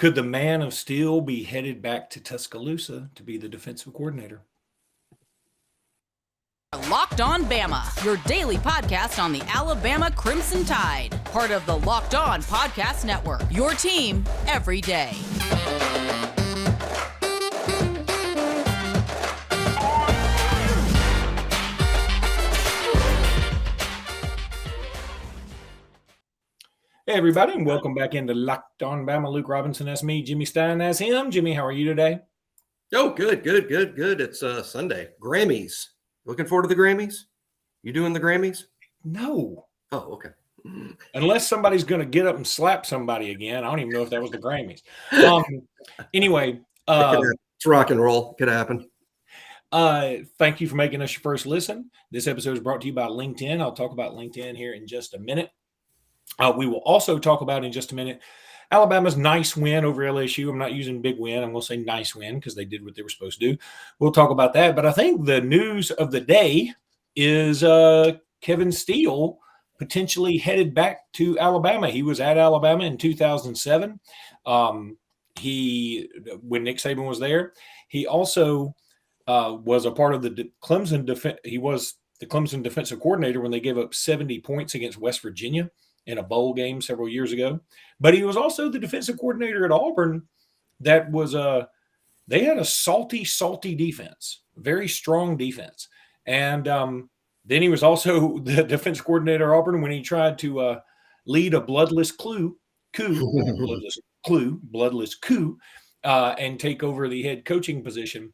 Could the man of steel be headed back to Tuscaloosa to be the defensive coordinator? Locked On Bama, your daily podcast on the Alabama Crimson Tide. Part of the Locked On Podcast Network, your team every day. Hey, everybody, and welcome back into Locked On Bama. Luke Robinson, that's me. Jimmy Stein, that's him. Jimmy, how are you today? Oh, good. It's Sunday. Grammys. Looking forward to the Grammys? You doing the Grammys? No. Oh, okay. Unless somebody's going to get up and slap somebody again. I don't even know if that was the Grammys. Anyway. It's rock and roll. Could happen. Thank you for making us your first listen. This episode is brought to you by LinkedIn. I'll talk about LinkedIn here in just a minute. We will also talk about in just a minute Alabama's nice win over LSU. I'm not using big win. I'm going to say nice win because they did what they were supposed to do. We'll talk about that. But I think the news of the day is Kevin Steele potentially headed back to Alabama. He was at Alabama in 2007. When Nick Saban was there, he also was a part of the Clemson defense. He was the Clemson defensive coordinator when they gave up 70 points against West Virginia in a bowl game several years ago. But he was also the defensive coordinator at Auburn. That was they had a salty defense, very strong defense. And then he was also the defense coordinator at Auburn when he tried to lead a bloodless coup, and take over the head coaching position,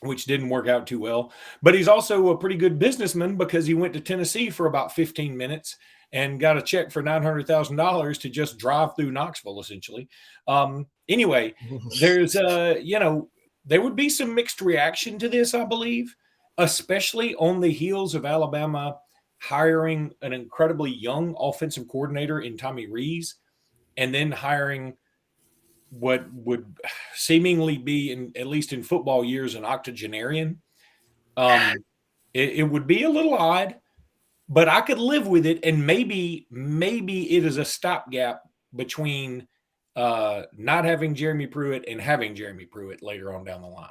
which didn't work out too well. But he's also a pretty good businessman because he went to Tennessee for about 15 minutes and got a check for $900,000 to just drive through Knoxville, essentially. Anyway, there's, there would be some mixed reaction to this, I believe, especially on the heels of Alabama hiring an incredibly young offensive coordinator in Tommy Rees, and then hiring what would seemingly be, at least in football years, an octogenarian. It would be a little odd, but I could live with it, and maybe it is a stopgap between not having Jeremy Pruitt and having Jeremy Pruitt later on down the line.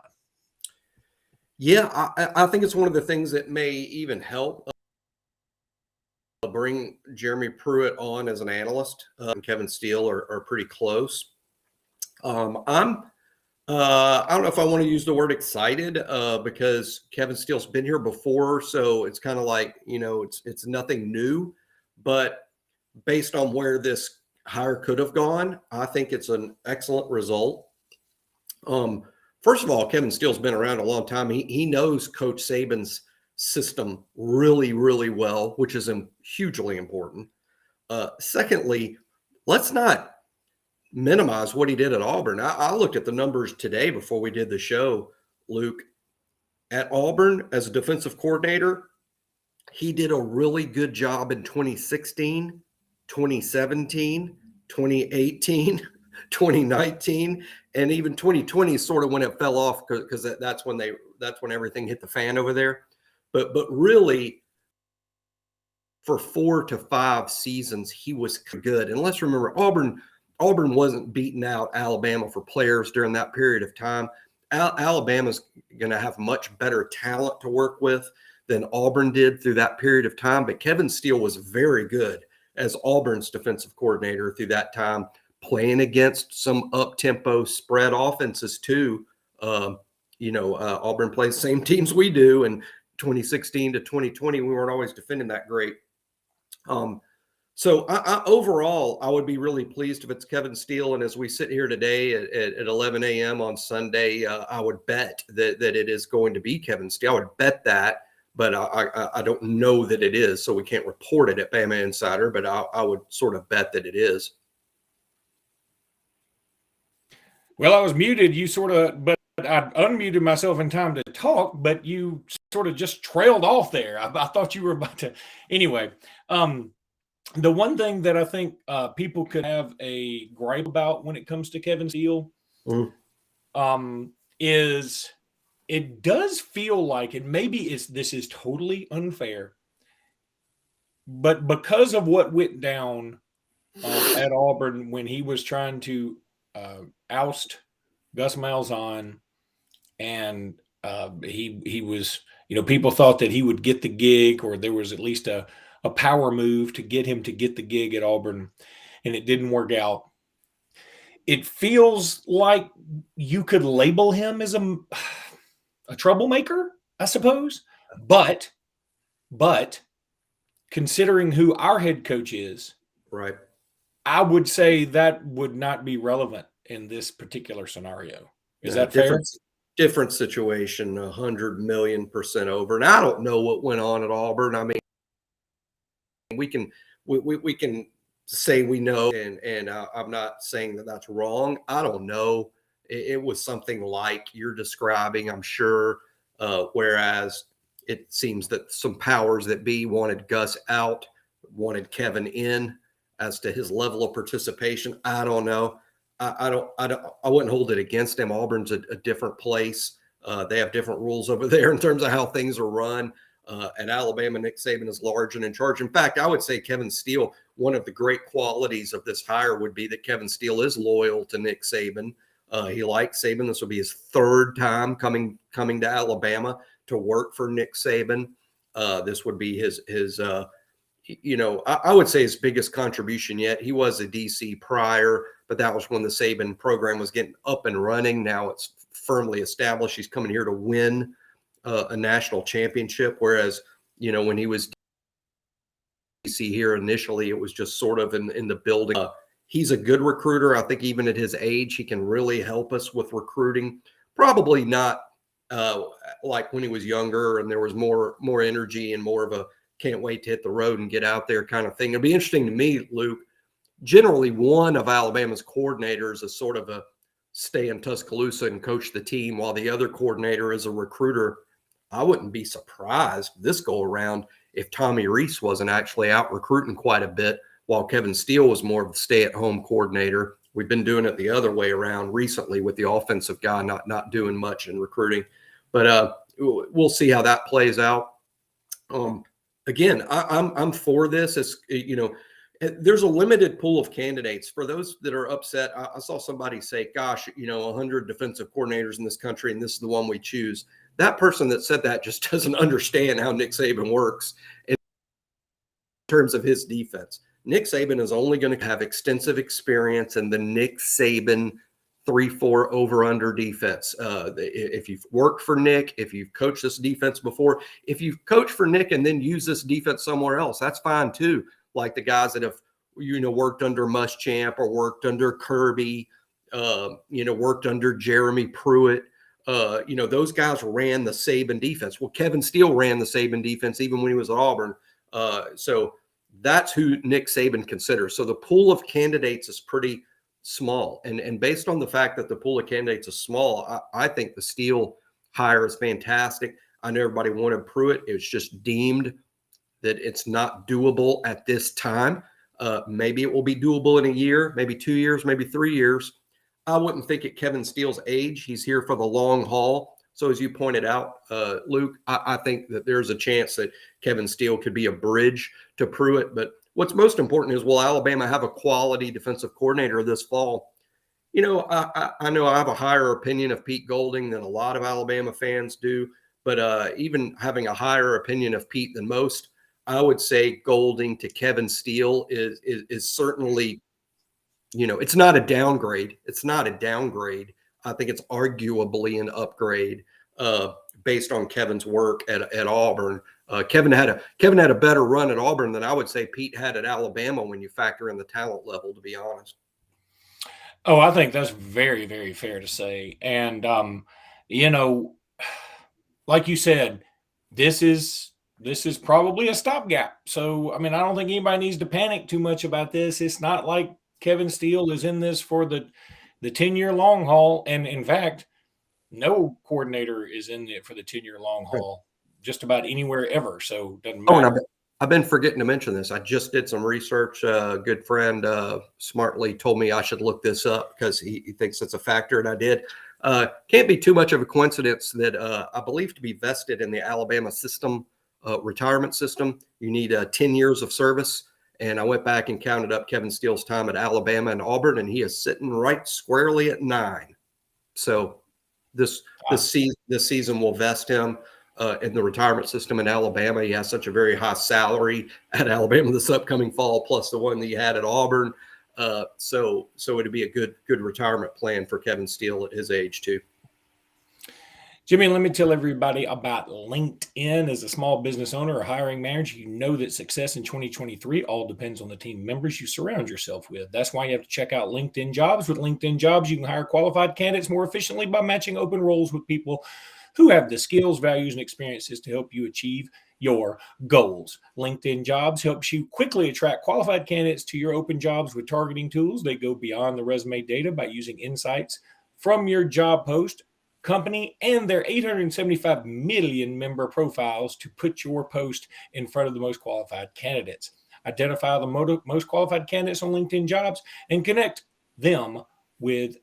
Yeah, I think it's one of the things that may even help bring Jeremy Pruitt on as an analyst. Kevin Steele are pretty close. I don't know if I want to use the word excited because Kevin Steele's been here before, so it's kind of like, it's nothing new. But based on where this hire could have gone, I think it's an excellent result. First of all, Kevin Steele's been around a long time. He knows Coach Saban's system really, really well, which is hugely important. Secondly, let's not minimize what he did at Auburn. I looked at the numbers today before we did the show, Luke. At Auburn as a defensive coordinator, he did a really good job in 2016, 2017, 2018, 2019, and even 2020 is sort of when it fell off because that's when everything hit the fan over there. But really, for 4 to 5 seasons, he was good. And let's remember, Auburn wasn't beating out Alabama for players during that period of time. Alabama's going to have much better talent to work with than Auburn did through that period of time. But Kevin Steele was very good as Auburn's defensive coordinator through that time, playing against some up-tempo spread offenses too. Auburn plays the same teams we do, and 2016 to 2020, we weren't always defending that great. So overall, I would be really pleased if it's Kevin Steele. And as we sit here today at 11 a.m. on Sunday, I would bet that it is going to be Kevin Steele. I would bet that, but I don't know that it is, so we can't report it at Bama Insider, but I would sort of bet that it is. Well, I was muted. But I unmuted myself in time to talk, but you sort of just trailed off there. I thought you were about to. Anyway, the one thing that I think people could have a gripe about when it comes to Kevin Steele is it does feel like, and maybe this is totally unfair, but because of what went down at Auburn when he was trying to oust Gus Malzahn, and he was, people thought that he would get the gig, or there was at least a power move to get him to get the gig at Auburn, and it didn't work out. It feels like you could label him as a troublemaker, I suppose, but considering who our head coach is, right, I would say that would not be relevant in this particular scenario. Is that fair? Different situation, 100,000,000% over. And I don't know what went on at Auburn. I mean, we can say we know, and I'm not saying that that's wrong. I don't know. It was something like you're describing, I'm sure. Whereas it seems that some powers that be wanted Gus out, wanted Kevin in. As to his level of participation, I don't know. I wouldn't hold it against him. Auburn's a different place. They have different rules over there in terms of how things are run. At Alabama, Nick Saban is large and in charge. In fact, I would say Kevin Steele, one of the great qualities of this hire would be that Kevin Steele is loyal to Nick Saban. He likes Saban. This will be his third time coming to Alabama to work for Nick Saban. This would be his I would say his biggest contribution yet. He was a DC prior, but that was when the Saban program was getting up and running. Now it's firmly established. He's coming here to win a national championship, whereas, when he was DC here initially, it was just sort of in the building. He's a good recruiter. I think even at his age, he can really help us with recruiting. Probably not like when he was younger and there was more energy and more of a can't wait to hit the road and get out there kind of thing. It'll be interesting to me, Luke. Generally, one of Alabama's coordinators is sort of a stay in Tuscaloosa and coach the team, while the other coordinator is a recruiter. I wouldn't be surprised this go around if Tommy Rees wasn't actually out recruiting quite a bit, while Kevin Steele was more of the stay-at-home coordinator. We've been doing it the other way around recently with the offensive guy not doing much in recruiting. But we'll see how that plays out. Again, I'm for this. As there's a limited pool of candidates. For those that are upset, I saw somebody say, "Gosh, 100 defensive coordinators in this country, and this is the one we choose." That person that said that just doesn't understand how Nick Saban works in terms of his defense. Nick Saban is only going to have extensive experience in the Nick Saban 3-4 over-under defense. If you've worked for Nick, if you've coached this defense before, if you've coached for Nick and then used this defense somewhere else, that's fine too. Like the guys that have, worked under Muschamp or worked under Kirby, worked under Jeremy Pruitt. Those guys ran the Saban defense. Well, Kevin Steele ran the Saban defense even when he was at Auburn. So that's who Nick Saban considers. So the pool of candidates is pretty small. And based on the fact that the pool of candidates is small, I think the Steele hire is fantastic. I know everybody wanted Pruitt. It was just deemed that it's not doable at this time. Maybe it will be doable in a year, maybe 2 years, maybe 3 years. I wouldn't think at Kevin Steele's age, he's here for the long haul. So as you pointed out, Luke, I think that there's a chance that Kevin Steele could be a bridge to Pruitt. But what's most important is, will Alabama have a quality defensive coordinator this fall? I know I have a higher opinion of Pete Golding than a lot of Alabama fans do, but even having a higher opinion of Pete than most, I would say Golding to Kevin Steele is certainly, it's not a downgrade. It's not a downgrade. I think it's arguably an upgrade based on Kevin's work at Auburn. Kevin had a better run at Auburn than I would say Pete had at Alabama when you factor in the talent level, to be honest. Oh, I think that's very, very fair to say. And, like you said, this is probably a stopgap. So, I mean, I don't think anybody needs to panic too much about this. It's not like Kevin Steele is in this for the 10-year long haul. And in fact, no coordinator is in it for the 10-year long haul, just about anywhere ever. So it doesn't matter. And I've been forgetting to mention this. I just did some research. A good friend smartly told me I should look this up because he thinks it's a factor, and I did. Can't be too much of a coincidence that I believe to be vested in the Alabama system, retirement system, you need 10 years of service. And I went back and counted up Kevin Steele's time at Alabama and Auburn, and he is sitting right squarely at 9. So this season will vest him in the retirement system in Alabama. He has such a very high salary at Alabama this upcoming fall, plus the one that he had at Auburn. So it'd be a good retirement plan for Kevin Steele at his age too. Jimmy, let me tell everybody about LinkedIn. As a small business owner or hiring manager, you know that success in 2023 all depends on the team members you surround yourself with. That's why you have to check out LinkedIn Jobs. With LinkedIn Jobs, you can hire qualified candidates more efficiently by matching open roles with people who have the skills, values, and experiences to help you achieve your goals. LinkedIn Jobs helps you quickly attract qualified candidates to your open jobs with targeting tools. They go beyond the resume data by using insights from your job post, company, and their 875 million member profiles to put your post in front of the most qualified candidates. Identify the most qualified candidates on LinkedIn Jobs and connect with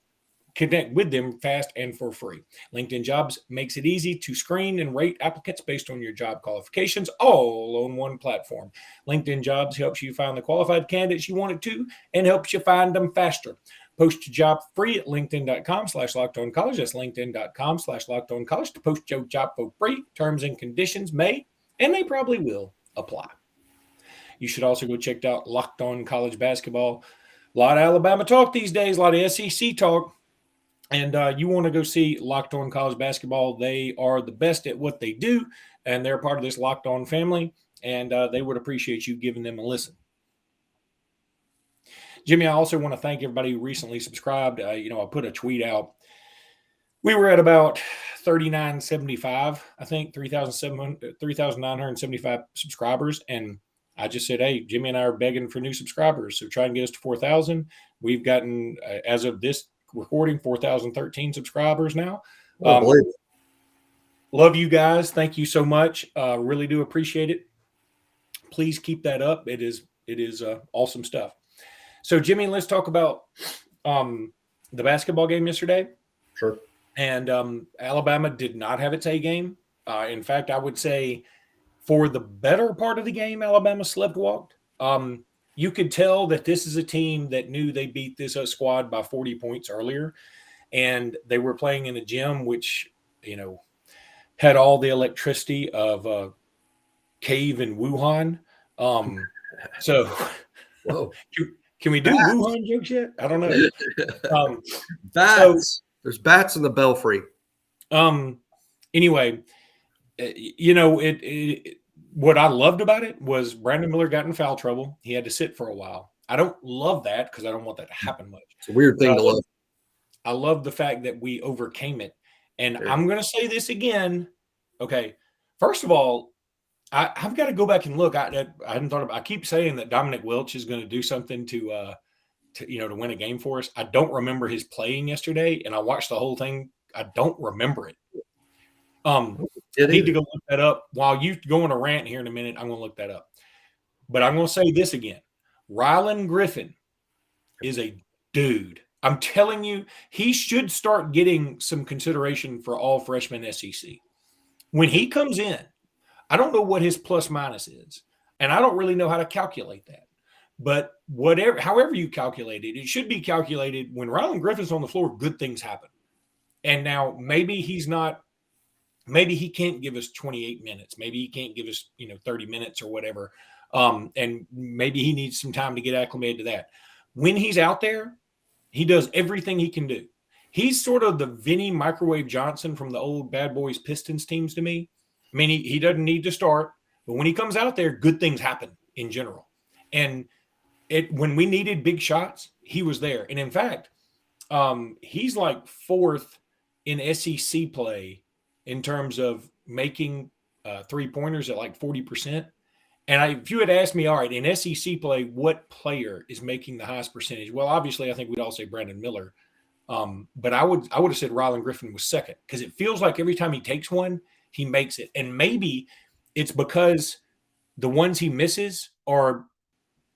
them fast and for free. LinkedIn Jobs makes it easy to screen and rate applicants based on your job qualifications, all on one platform. LinkedIn Jobs helps you find the qualified candidates you wanted to and helps you find them faster. Post your job free at linkedin.com/lockedoncollege. That's linkedin.com/lockedoncollege to post your job for free. Terms and conditions may, and they probably will, apply. You should also go check out Locked On College Basketball. A lot of Alabama talk these days, a lot of SEC talk. And you want to go see Locked On College Basketball. They are the best at what they do, and they're part of this Locked On family, and they would appreciate you giving them a listen. Jimmy, I also want to thank everybody who recently subscribed. I put a tweet out. We were at about 3,975, I think, 3,975 subscribers, and I just said, hey, Jimmy and I are begging for new subscribers, so try and get us to 4,000. We've gotten, as of this recording, 4,013 subscribers now. Love you guys. Thank you so much. Really do appreciate it. Please keep that up. It is awesome stuff. So, Jimmy, let's talk about the basketball game yesterday. Sure. And Alabama did not have its A game. In fact, I would say for the better part of the game, Alabama sleptwalked. You could tell that this is a team that knew they beat this squad by 40 points earlier, and they were playing in a gym which, had all the electricity of a cave in Wuhan. So whoa. Can we do Wuhan jokes yet? I don't know. Bats. There's bats in the belfry. Anyway, what I loved about it was Brandon Miller got in foul trouble. He had to sit for a while. I don't love that because I don't want that to happen much. It's a weird thing to love. I love the fact that we overcame it. And I'm going to say this again. Okay. First of all, I've got to go back and look. I hadn't thought about. I keep saying that Dominic Welch is going to do something to win a game for us. I don't remember his playing yesterday, and I watched the whole thing. I don't remember it. I need to go look that up. While you go on a rant here in a minute, I'm going to look that up. But I'm going to say this again. Rylan Griffin is a dude. I'm telling you, he should start getting some consideration for all freshman SEC. When he comes in, I don't know what his plus minus is, and I don't really know how to calculate that. But however you calculate it, it should be calculated when Rylan Griffin's on the floor, good things happen. And now maybe he can't give us 28 minutes. Maybe he can't give us, 30 minutes or whatever. And maybe he needs some time to get acclimated to that. When he's out there, he does everything he can do. He's sort of the Vinny Microwave Johnson from the old Bad Boys Pistons teams to me. I mean, he doesn't need to start, but when he comes out there, good things happen in general. And when we needed big shots, he was there. And in fact, he's like fourth in SEC play in terms of making three-pointers at like 40%. And if you had asked me, all right, in SEC play, what player is making the highest percentage? Well, obviously, I think we'd all say Brandon Miller. But I would have said Rylan Griffin was second because it feels like every time he takes one, he makes it. And maybe it's because the ones he misses are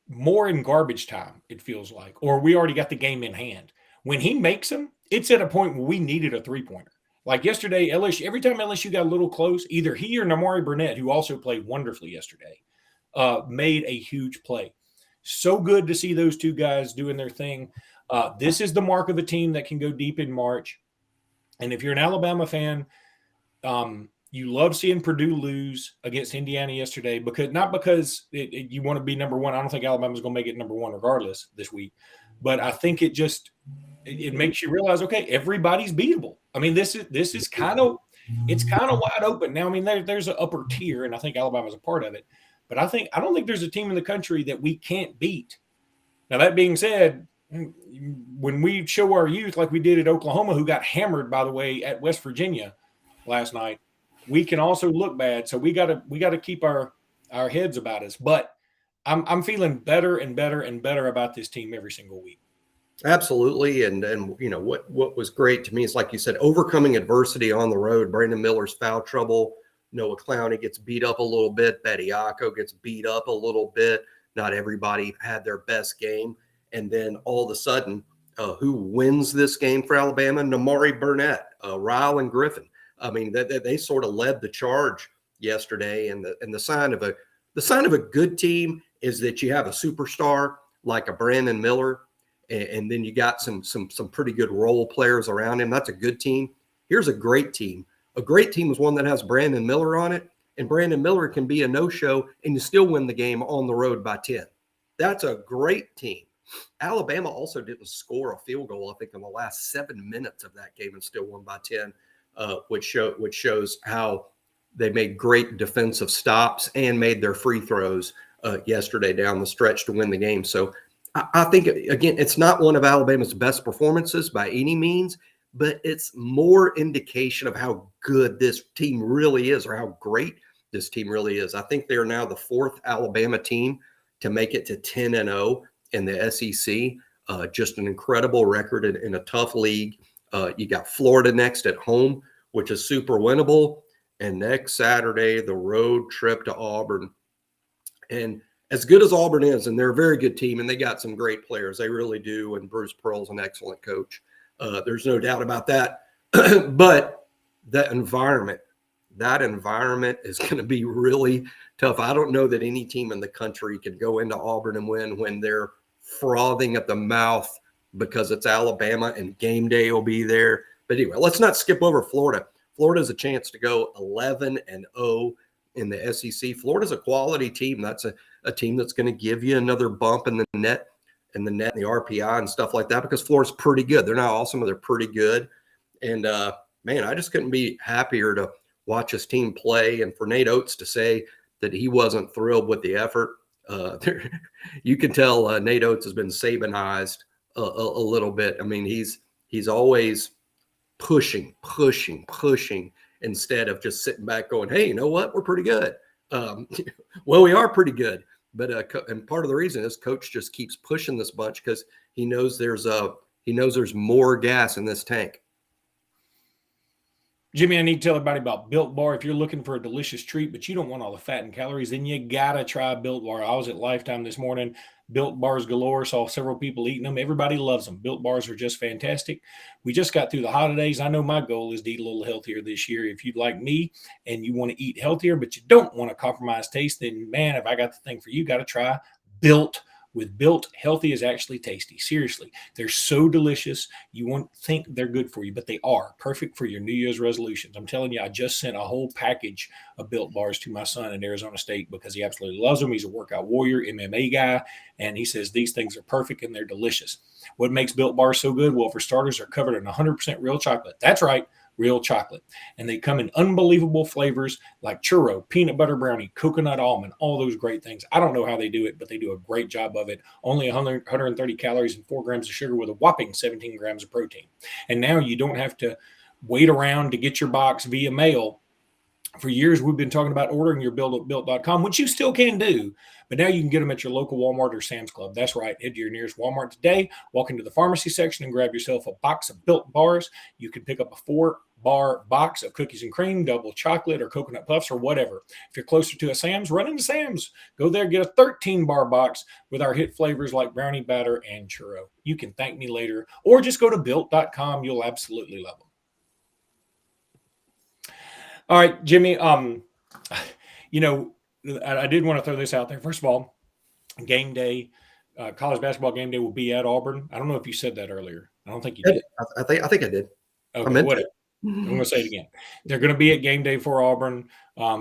more in garbage time, it feels like, or we already got the game in hand. When he makes them, it's at a point where we needed a three-pointer. Like yesterday, LSU, every time LSU got a little close, either he or Namari Burnett, who also played wonderfully yesterday, made a huge play. So good to see those two guys doing their thing. This is the mark of a team that can go deep in March. And if you're an Alabama fan, you love seeing Purdue lose against Indiana yesterday because you want to be number one. I don't think Alabama's going to make it number one regardless this week, but I think it makes you realize, okay, everybody's beatable. I mean, this is kind of wide open now. I mean, there's an upper tier, and I think Alabama's a part of it. But I don't think there's a team in the country that we can't beat. Now, that being said, when we show our youth like we did at Oklahoma, who got hammered, by the way, at West Virginia last night, we can also look bad. So we gotta keep our heads about us. But I'm feeling better and better and better about this team every single week. Absolutely. And you know, what was great to me is, like you said, overcoming adversity on the road. Brandon Miller's foul trouble. Noah Clowney gets beat up a little bit. Bediako gets beat up a little bit. Not everybody had their best game. And then all of a sudden, who wins this game for Alabama? Namari Burnett, Ryle and Griffin. I mean, they sort of led the charge yesterday. And the sign of a good team is that you have a superstar like a Brandon Miller, and then you got some pretty good role players around him. That's a good team. Here's a great team. A great team is one that has Brandon Miller on it, and Brandon Miller can be a no-show and you still win the game on the road by 10. That's a great team. Alabama also didn't score a field goal, I think, in the last 7 minutes of that game and still won by 10, which shows how they made great defensive stops and made their free throws yesterday down the stretch to win the game. So I think, again, it's not one of Alabama's best performances by any means, but it's more indication of how good this team really is, or how great this team really is. I think they're now the fourth Alabama team to make it to 10-0 in the SEC. Just an incredible record in a tough league. You got Florida next at home, which is super winnable. And next Saturday, the road trip to Auburn. And as good as Auburn is, and they're a very good team, and they got some great players, they really do, and Bruce Pearl's an excellent coach. There's no doubt about that. But that environment is going to be really tough. I don't know that any team in the country can go into Auburn and win when they're frothing at the mouth because it's Alabama and game day will be there. But anyway, let's not skip over Florida. Florida has a chance to go 11-0 in the SEC. Florida's a quality team. That's a team that's going to give you another bump in the net and the RPI and stuff like that, because Florida's pretty good. They're not awesome, but they're pretty good. And man, I just couldn't be happier to watch his team play, and for Nate Oates to say that he wasn't thrilled with the effort. You can tell Nate Oates has been Sabanized a little bit. I mean, he's always pushing instead of just sitting back going, hey, you know what? We're pretty good. Well, we are pretty good. But and part of the reason is coach just keeps pushing this bunch because he knows there's more gas in this tank. Jimmy, I need to tell everybody about Built Bar. If you're looking for a delicious treat, but you don't want all the fat and calories, then you got to try Built Bar. I was at Lifetime this morning. Built Bars galore. Saw several people eating them. Everybody loves them. Built Bars are just fantastic. We just got through the holidays. I know my goal is to eat a little healthier this year. If you'd like me and you want to eat healthier, but you don't want to compromise taste, then, man, if I got the thing for you, got to try Built. With Built, healthy is actually tasty. Seriously, they're so delicious. You won't think they're good for you, but they are perfect for your New Year's resolutions. I'm telling you, I just sent a whole package of Built Bars to my son in Arizona State because he absolutely loves them. He's a workout warrior, MMA guy, and he says these things are perfect and they're delicious. What makes Built Bars so good? Well, for starters, they're covered in 100% real chocolate. That's right. Real chocolate. And they come in unbelievable flavors like churro, peanut butter brownie, coconut almond, all those great things. I don't know how they do it, but they do a great job of it. Only 130 calories and 4 grams of sugar with a whopping 17 grams of protein. And now you don't have to wait around to get your box via mail. For years, we've been talking about ordering your Built at Built.com, which you still can do, but now you can get them at your local Walmart or Sam's Club. That's right. Head to your nearest Walmart today, walk into the pharmacy section and grab yourself a box of Built Bars. You can pick up a 4-bar box of cookies and cream, double chocolate, or coconut puffs, or whatever. If you're closer to a Sam's, run into Sam's. Go there, get a 13-bar box with our hit flavors like brownie batter and churro. You can thank me later, or just go to Built.com. You'll absolutely love them. All right, Jimmy, you know, I did want to throw this out there. First of all, game day, college basketball game day will be at Auburn. I don't know if you said that earlier. I don't think you did. I think I did. Okay, whatever. I'm going to say it again. They're going to be at game day for Auburn.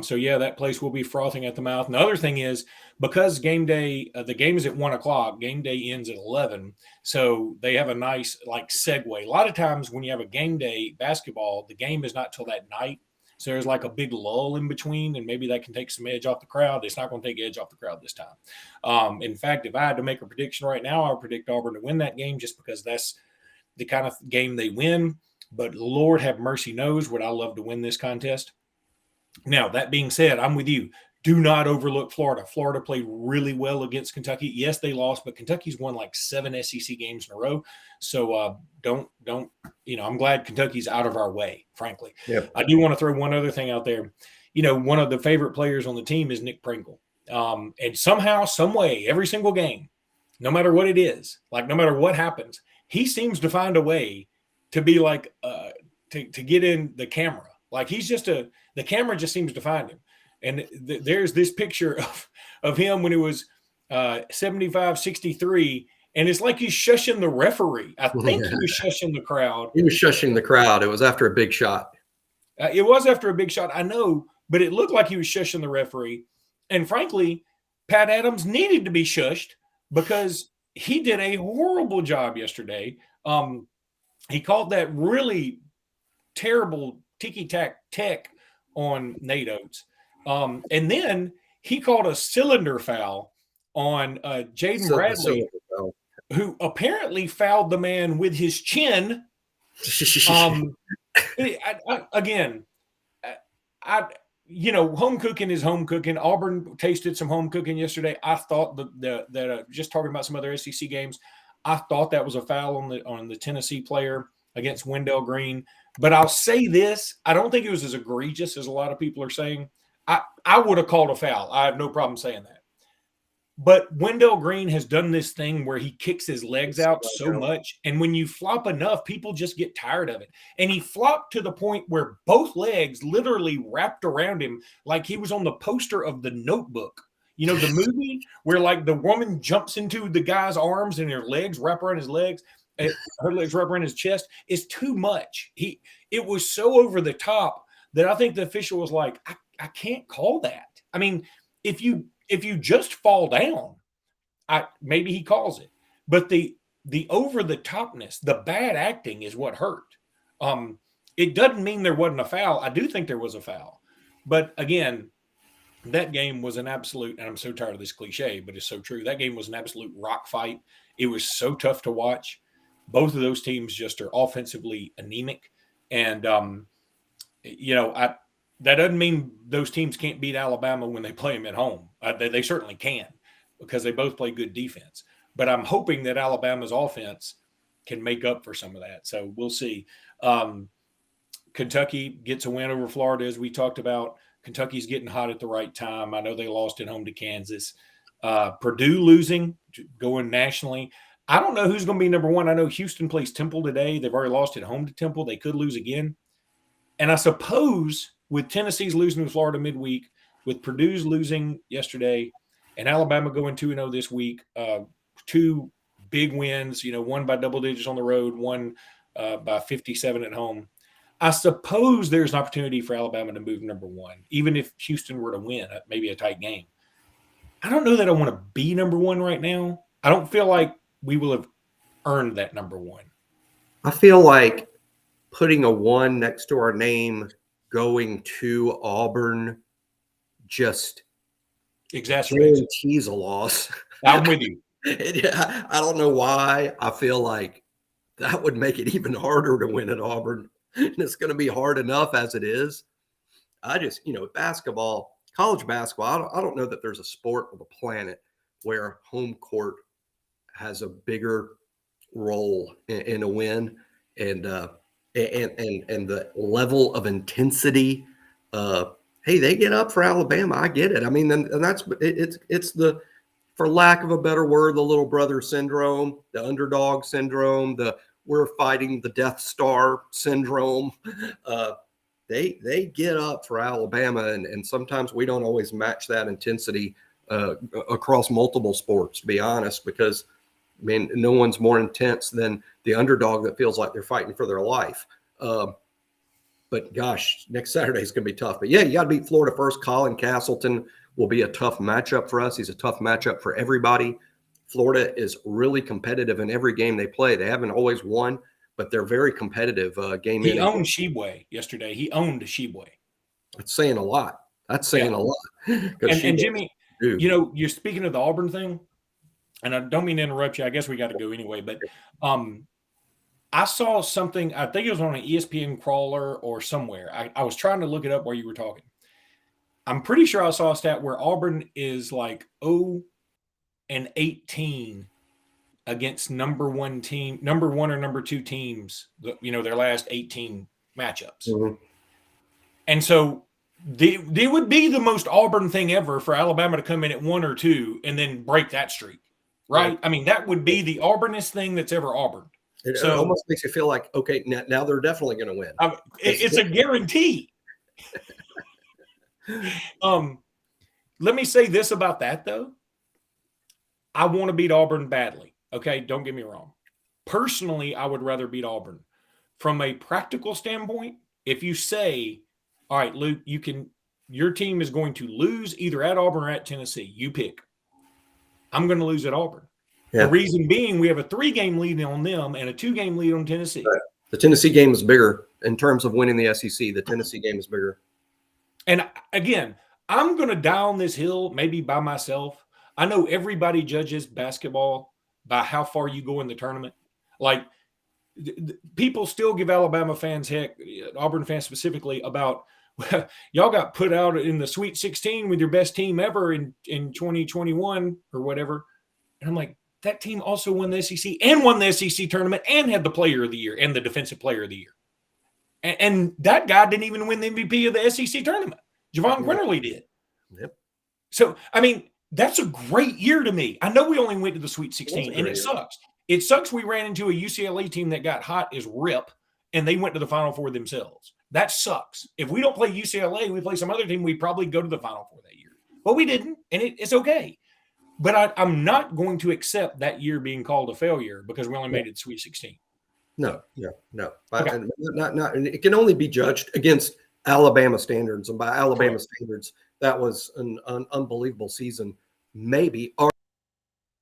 So, yeah, that place will be frothing at the mouth. And the other thing is, because game day, the game is at 1 o'clock, game day ends at 11. So they have a nice, segue. A lot of times when you have a game day basketball, the game is not till that night. So there's a big lull in between, and maybe that can take some edge off the crowd. It's not going to take edge off the crowd this time. In fact, if I had to make a prediction right now, I would predict Auburn to win that game just because that's the kind of game they win. But Lord have mercy knows would I love to win this contest. Now, that being said, I'm with you. Do not overlook Florida. Florida played really well against Kentucky. Yes, they lost, but Kentucky's won 7 SEC games in a row. So don't, I'm glad Kentucky's out of our way, frankly. Yep. I do want to throw one other thing out there. One of the favorite players on the team is Nick Pringle. And somehow, some way, every single game, no matter what it is, no matter what happens, he seems to find a way to be to get in the camera. He's just the camera just seems to find him. And there's this picture of him when it was 75-63, and it's like he's shushing the referee. I think he was shushing the crowd. He was shushing the crowd. It was after a big shot. It was after a big shot, I know, but it looked like he was shushing the referee. And frankly, Pat Adams needed to be shushed because he did a horrible job yesterday. He called that really terrible ticky-tack tech on Nate Oates. And then he called a cylinder foul on Jaden Bradley, who apparently fouled the man with his chin. Home cooking is home cooking. Auburn tasted some home cooking yesterday. I thought that just talking about some other SEC games, I thought that was a foul on the Tennessee player against Wendell Green. But I'll say this, I don't think it was as egregious as a lot of people are saying. I would have called a foul. I have no problem saying that. But Wendell Green has done this thing where he kicks his legs out so much. And when you flop enough, people just get tired of it. And he flopped to the point where both legs literally wrapped around him like he was on the poster of The Notebook. The movie where the woman jumps into the guy's arms and her legs wrap around his legs. Her legs wrap around his chest. Is too much. It was so over the top that I think the official was like, I can't call that. I mean, if you just fall down, maybe he calls it. But the over the topness, the bad acting is what hurt. It doesn't mean there wasn't a foul. I do think there was a foul. But again, that game was an absolute, and I'm so tired of this cliche, but it's so true. That game was an absolute rock fight. It was so tough to watch. Both of those teams just are offensively anemic. And, that doesn't mean those teams can't beat Alabama when they play them at home. They certainly can because they both play good defense. But I'm hoping that Alabama's offense can make up for some of that. So we'll see. Kentucky gets a win over Florida, as we talked about. Kentucky's getting hot at the right time. I know they lost at home to Kansas. Purdue losing, going nationally. I don't know who's going to be number one. I know Houston plays Temple today. They've already lost at home to Temple. They could lose again. And I suppose with Tennessee's losing to Florida midweek, with Purdue's losing yesterday, and Alabama going 2-0 this week, two big wins, one by double digits on the road, one by 57 at home. I suppose there's an opportunity for Alabama to move number one, even if Houston were to win, maybe a tight game. I don't know that I want to be number one right now. I don't feel like we will have earned that number one. I feel like putting a 1 next to our name going to Auburn just guarantees a loss. I'm with you. I don't know why. I feel like that would make it even harder to win at Auburn. And it's going to be hard enough as it is. I just, basketball, college basketball, I don't know that there's a sport on the planet where home court has a bigger role in a win. And the level of intensity, hey, they get up for Alabama. I get it. I mean, and that's it's the, for lack of a better word, the little brother syndrome, the underdog syndrome, the we're fighting the Death Star syndrome. They get up for Alabama, and sometimes we don't always match that intensity across multiple sports, to be honest, because I mean, no one's more intense than the underdog that feels like they're fighting for their life. But gosh, next Saturday is going to be tough. But yeah, you got to beat Florida first. Colin Castleton will be a tough matchup for us. He's a tough matchup for everybody. Florida is really competitive in every game they play. They haven't always won, but they're very competitive game in. He owned Sheboy yesterday. He owned Sheboy. That's saying a lot. That's saying a lot. And Jimmy, you know, you're speaking of the Auburn thing, and I don't mean to interrupt you. I guess we got to go anyway, but I saw something, I think it was on an ESPN crawler or somewhere. I was trying to look it up while you were talking. I'm pretty sure I saw a stat where Auburn is like 0-18 against number one or number two teams, you know, their last 18 matchups. Mm-hmm. And so they would be the most Auburn thing ever for Alabama to come in at 1 or 2 and then break that streak, right? I mean, that would be the Auburnest thing that's ever Auburn. It almost makes you feel like, okay, now they're definitely going to win. It's a guarantee. Let me say this about that, though. I want to beat Auburn badly. Okay, don't get me wrong. Personally, I would rather beat Auburn. From a practical standpoint, if you say, all right, Luke, your team is going to lose either at Auburn or at Tennessee, you pick. I'm going to lose at Auburn. Yeah. The reason being, we have a 3-game lead on them and a 2-game lead on Tennessee. Right. The Tennessee game is bigger in terms of winning the SEC. The Tennessee game is bigger. And again, I'm going to die on this hill maybe by myself. I know everybody judges basketball by how far you go in the tournament. Like, people still give Alabama fans heck, Auburn fans specifically, about, well, y'all got put out in the Sweet 16 with your best team ever in 2021 or whatever. And I'm like, that team also won the SEC and won the SEC tournament and had the player of the year and the defensive player of the year. And that guy didn't even win the MVP of the SEC tournament. Javon Quinterly did. Yep. So, I mean, that's a great year to me. I know we only went to the Sweet 16, and it sucks. It sucks we ran into a UCLA team that got hot as rip, and they went to the Final Four themselves. That sucks. If we don't play UCLA, we play some other team, we probably go to the Final Four that year. But we didn't, and it's okay. But I'm not going to accept that year being called a failure because we only made it Sweet 16. No. Okay. Not, it can only be judged against Alabama standards. And by Alabama standards, that was an unbelievable season. Maybe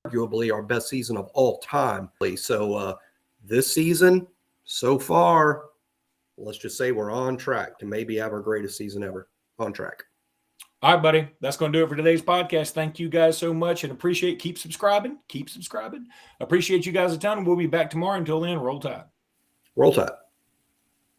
arguably our best season of all time. So this season, so far, let's just say we're on track to maybe have our greatest season ever. On track. All right, buddy. That's going to do it for today's podcast. Thank you guys so much and appreciate. Keep subscribing. Appreciate you guys a ton. And we'll be back tomorrow. Until then, roll tide. Roll tide.